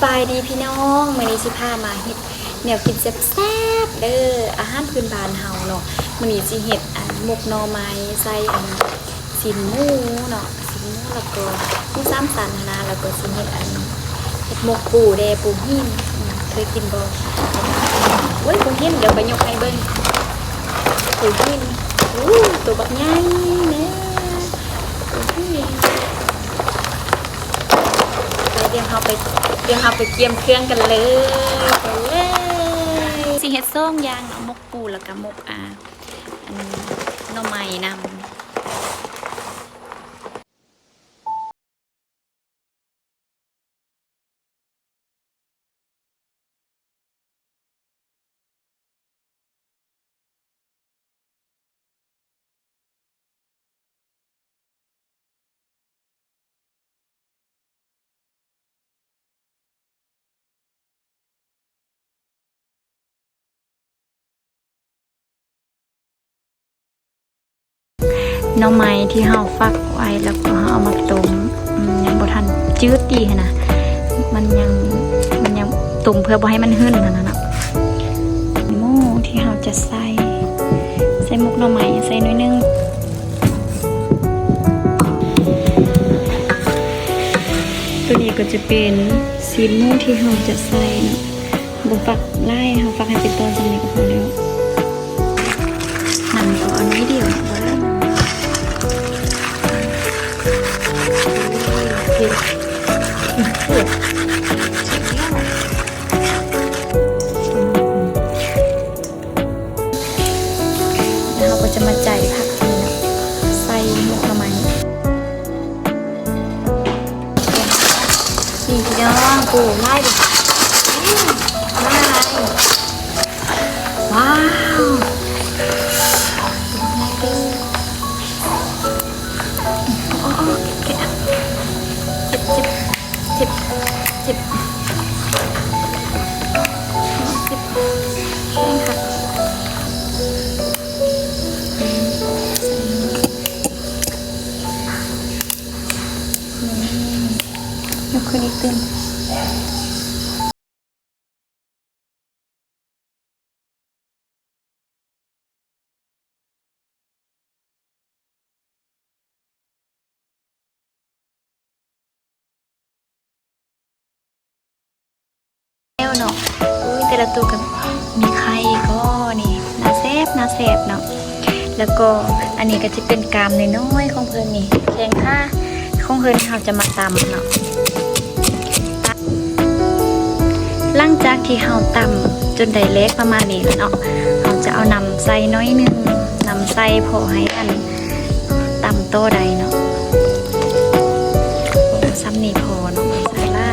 บายดีพี่น้องมื้อนี้สิพามาเฮ็ดแนวกินแซ่บๆเด้ออาหารพื้นบ้านเฮาเนาะมื้อนี้สิเฮ็ดหมกหน่อไม้ใส่สินหมูเนาะสินหมูแล้วก็หมูสามสันนะแล้วก็สิเฮ็ดเฮ็ดหมกปูแดปูหินเคยกินบ่โอ้ยปูหินเดี๋ยวไปยกให้เบิ่งปูหินตัวบักใหญ่แน่ปูหินเดี๋ยวเราไปเตรียมเครื่องกันเลยสิเฮ็ดส้มยางหมกปูแล้วก็หมกหน่อไม้นำหน่อไม้ที่เฮาฟักไว้แล้วก็เฮาเอามาต้มยังบ่ทันจืดดีนะมันยังต้มเพื่อบ่ให้มันหื้นนั่นน่ะหมูที่เฮาจะใส่หมกหน่อไม้ใส่น้อยนึงตัวนี้ก็จะเป็นซีนหมูที่เฮาจะใส่เนาะบ่ฟักไล่เฮาฟักให้เป็นตอนจังนี้ก็พอแล้วนั่นก็เอาน้อยเดียวนะเราก็จะมาใจผักนี่นะใส่หมกหน่อไม้นี่พี่น้องปูไล่ดิไล่ว้าวจิบแห้งค่ะยกขึ้นอีกตึ้งเนาะแต่ละตัวกันมีไข่ก็นี่น่าแซ่บเนาะแล้วก็อันนี้ก็จะเป็นกามน้อยๆของเพิ่นนี่แข็งค่าของเพิ่นเราจะมาตำเนาะหลังจากที่เราตำจนได้เล็กประมาณนี้แล้วเนาะเราจะเอานำใส่น้อยนึงนำใส่พอให้อันตำโตใดเนาะซ้ำนี่พอเนาะใส่ไล่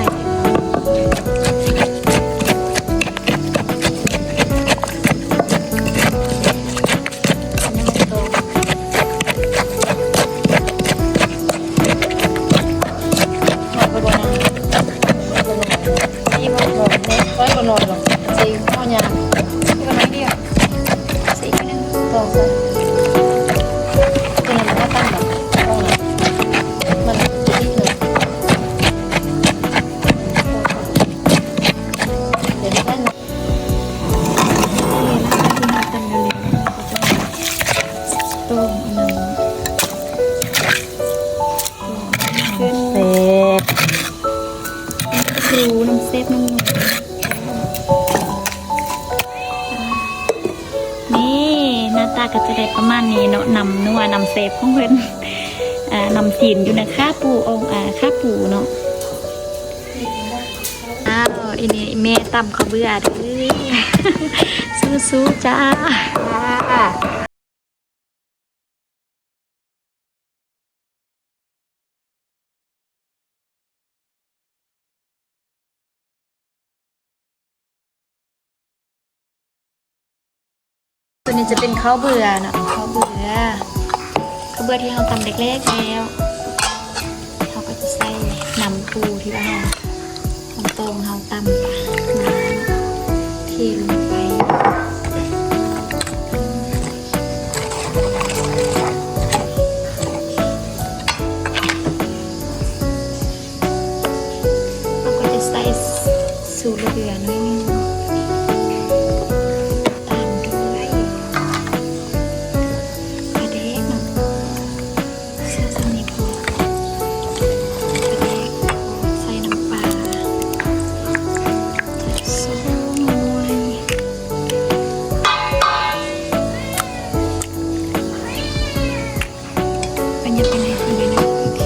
นอนหรอกสีข้าวยางที่วันนี้เดียวสีนึงต่อใส่เป็นอะไรก็ตั้งแบบโอ้ยมันจะดีเลยเดี๋ยวได้นะนี่นะคะที่เราตั้งเร็วๆก็จะต้มน้ำขึ้นเซฟดูน้ำเซฟน้ำหน้าตาก็จะได้ประมาณนี้เนาะนำนัวนำเซฟของเพื่อนนำสีนอยู่นะข้าปูองข้าปูเนาะอันนี้แม่ตำข้าวเบื่อเด้อสู้ๆจ้าตัวนี้จะเป็นข้าวเบื่อเนาะข้าวเบื่อที่เราตำเล็กๆแล้วเราก็จะใส่น้ำปูที่ว่าเราตรงเราตำมาที่ลงไป ไซส์ สูตรเหลือๆหน่อยนึงตามด้วยปลาแดกเนาะเสื้อสนิทพอปลาแดกใส่น้ำปลาส้มมวยเป็นยังไงคนเลยนะโอเค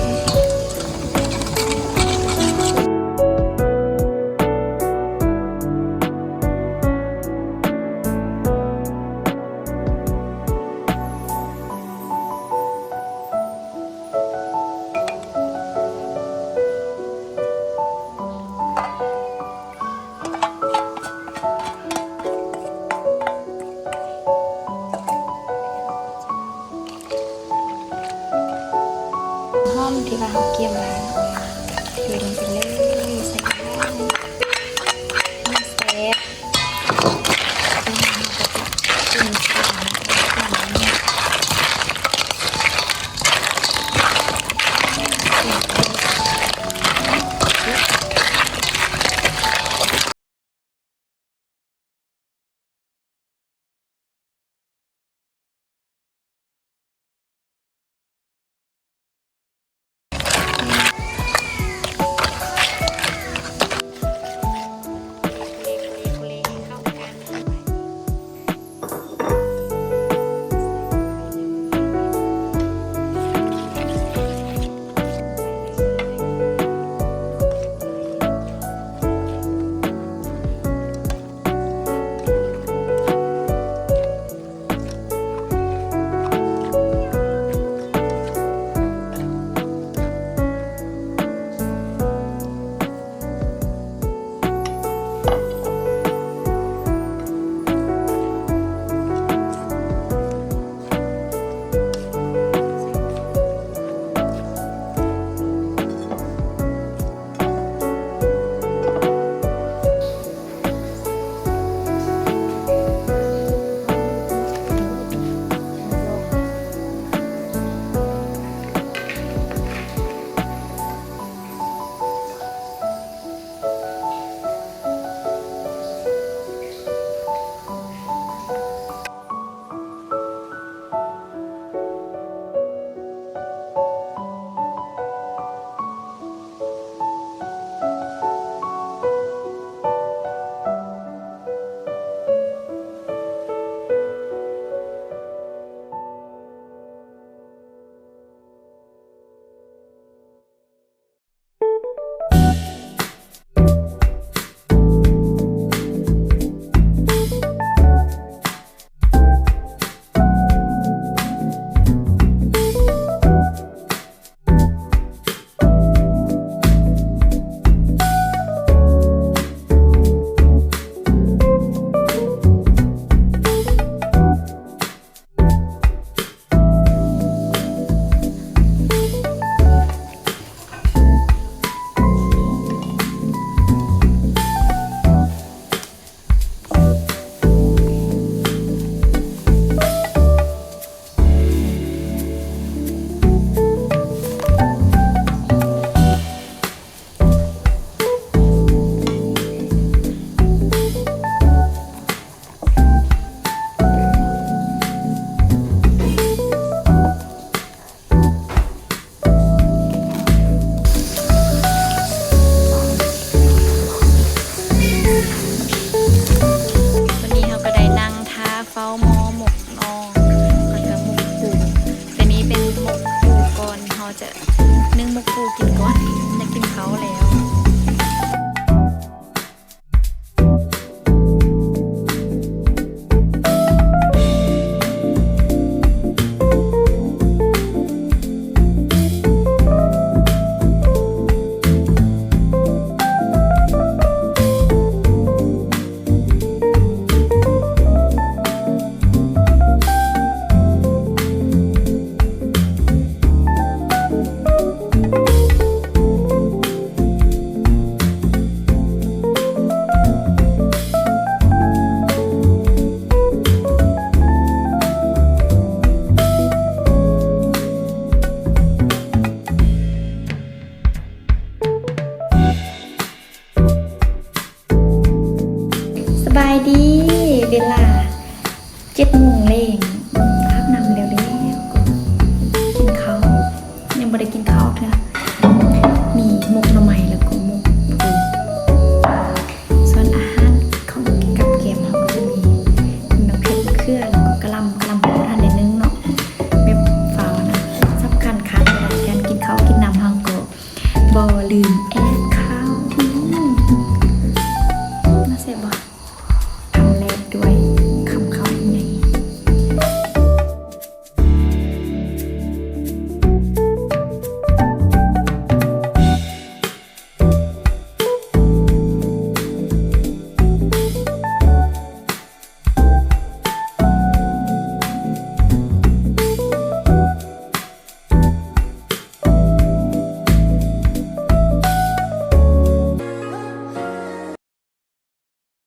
น่อไม้แล้วก็